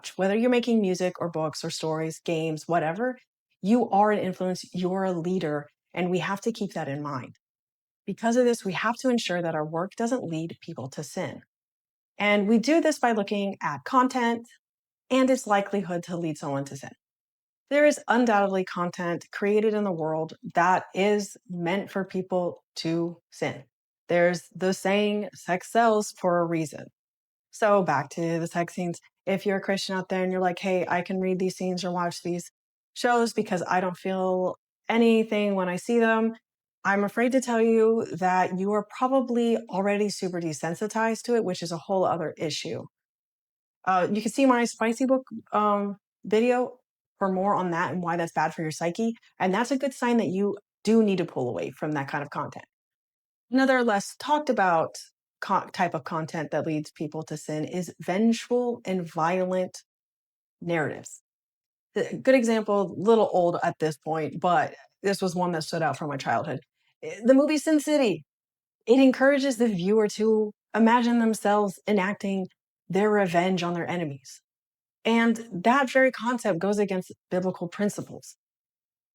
watch, whether you're making music or books or stories, games, whatever, you are an influence, you're a leader, and we have to keep that in mind. Because of this, we have to ensure that our work doesn't lead people to sin. And we do this by looking at content and its likelihood to lead someone to sin. There is undoubtedly content created in the world that is meant for people to sin. There's the saying, sex sells for a reason. So back to the sex scenes. If you're a Christian out there and you're like, hey, I can read these scenes or watch these shows because I don't feel anything when I see them, I'm afraid to tell you that you are probably already super desensitized to it, which is a whole other issue. You can see my spicy book video for more on that and why that's bad for your psyche. And that's a good sign that you do need to pull away from that kind of content. Another less talked about type of content that leads people to sin is vengeful and violent narratives. A good example, little old at this point, but this was one that stood out from my childhood. The movie Sin City, it encourages the viewer to imagine themselves enacting their revenge on their enemies. And that very concept goes against biblical principles.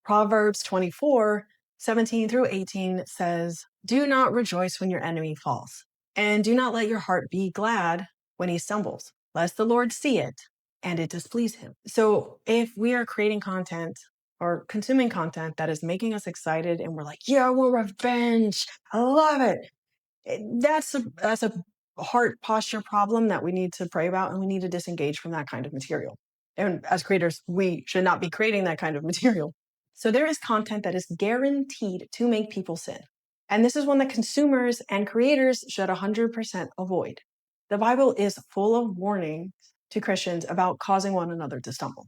Proverbs 24:17 through 18 says, do not rejoice when your enemy falls, and do not let your heart be glad when he stumbles, lest the Lord see it and it displease him. So if we are creating content or consuming content that is making us excited and we're like, yeah, I want revenge, I love it. That's a heart posture problem that we need to pray about, and we need to disengage from that kind of material. And as creators, we should not be creating that kind of material. So there is content that is guaranteed to make people sin. And this is one that consumers and creators should 100% avoid. The Bible is full of warnings to Christians about causing one another to stumble.